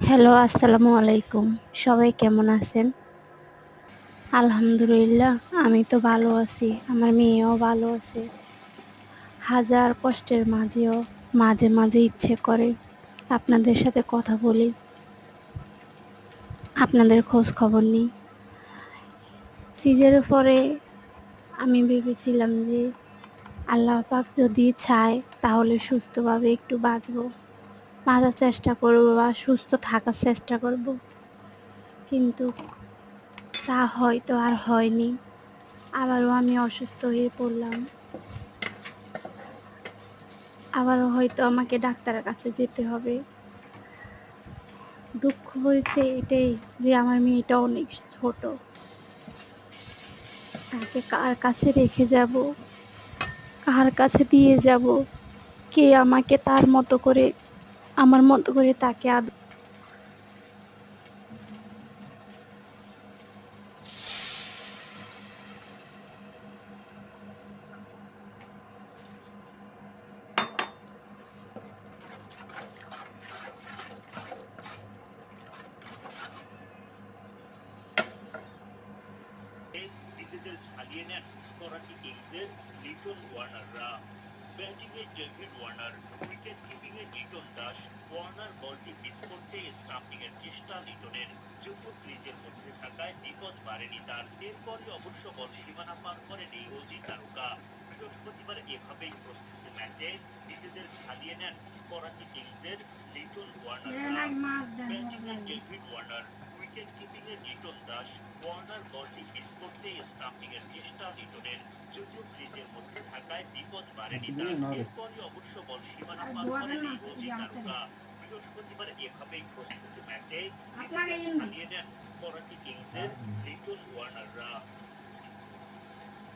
Hello, আসসালামু আলাইকুম। সবাই কেমন আছেন? আলহামদুলিল্লাহ, আমি তো ভালো আছি। আমার মেয়েও ভালো আছে। হাজার কষ্টের মাঝেও মাঝে মাঝে ইচ্ছে করে আপনাদের সাথে কথা বলি, আপনাদের খোঁজ খবর নিই। সিজারের পরে আমি ভেবেছিলাম যে আল্লাহ পাক যদি চায় তাহলে সুস্থভাবে একটু বাঁচার চেষ্টা করব বা সুস্থ থাকার চেষ্টা করব। কিন্তু তা হয়তো আর হয়নি। আবারও আমি অসুস্থ হয়ে পড়লাম। আবারও হয়তো আমাকে ডাক্তারের কাছে যেতে হবে। দুঃখ হয়েছে এটাই যে আমার মেয়েটা অনেক ছোট। তাকে কার কাছে রেখে যাব, কার কাছে দিয়ে যাব, কে আমাকে তার মতো করে আমার মতো করে তাকে নিজেদের ঝালিয়ে নেন করাচি কিংসের লিটন ওয়ার্নাররা। ব্যাটিংয়ে ডেভিড ওয়ার্নার, উইকেট কিপিংয়ে লিটন দাস। ওয়ার্নার বলটি মিস করতে স্টাম্পিংয়ের চেষ্টা লিটনের, যদিও ক্রিজের মধ্যে থাকায় বিপদ বাড়েনি তার। এরপরই অবশ্য বল সীমানা পার করেনি অজি তারকা। বৃহস্পতিবার এভাবেই প্রস্তুতি ম্যাচে নিজেদের ঝালিয়ে নেন করাচি কিংসের লিটন ওয়ার্নাররা। ব্যাটিংয়ে ডেভিড ওয়ার্নার, উইকেট কিপিংয়ে লিটন দাস। ওয়ার্নার বলটি মিস করতে স্টাম্পিংয়ের চেষ্টা লিটনের, যদিও ক্রিজের মধ্যে থাকায় বিপদ বাড়েনি তার। এরপরই অবশ্য বল সীমানা পার করেনি অজি তারকা। বৃহস্পতিবার এভাবেই প্রস্তুতি ম্যাচে নিজেদের ঝালিয়ে নেন করাচি কিংসের লিটন ওয়ার্নাররা।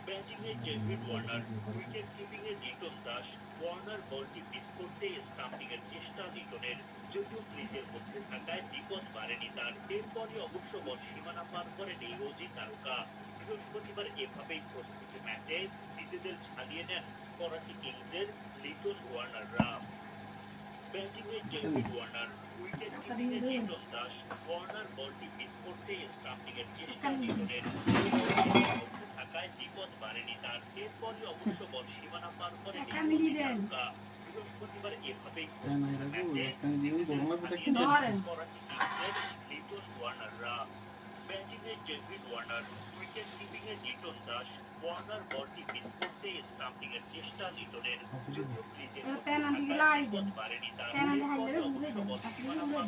ব্যাটিংয়ে ডেভিড ওয়ার্নার, উইকেট কিপিংয়ে লিটন দাস। ওয়ার্নার বলটি মিস করতে স্টাম্পিংয়ের চেষ্টা লিটনের, যদিও ক্রিজের মধ্যে থাকায় বিপদ বাড়েনি তার। এরপরই অবশ্য বল সীমানা পার করেনি অজি তারকা। বৃহস্পতিবার এভাবেই প্রস্তুতি ম্যাচে নিজেদের ঝালিয়ে নেন করাচি কিংসের লিটন ওয়ার্নাররা। ব্যাটিংয়ে ডেভিড ওয়ার্নার, উইকেট কিপিংয়ে লিটন দাস। ওয়ার্নার বলটি মিস করতে স্টাম্পিংয়ের চেষ্টা লিটনের, যদিও ক্রিজের মধ্যে থাকায় বিপদ বাড়েনি তার। এরপরই অবশ্য বল সীমানা পার করেনি অজি তারকা। বৃহস্পতিবার এভাবেই প্রস্তুতি ম্যাচে নিজেদের ঝালিয়ে নেন করাচি কিংসের লিটন ওয়ার্নাররা। ব্যাটিংয়ে ডেভিড ওয়ার্নার, উইকেট কিপিংয়ে লিটন দাস। ওয়ার্নার বলটি মিস করতে স্টাম্পিংয়ের চেষ্টা লিটনের, যদিও ক্রিজের মধ্যে থাকায় বিপদ বাড়েনি তার। এরপরই অবশ্য বল সীমানা পার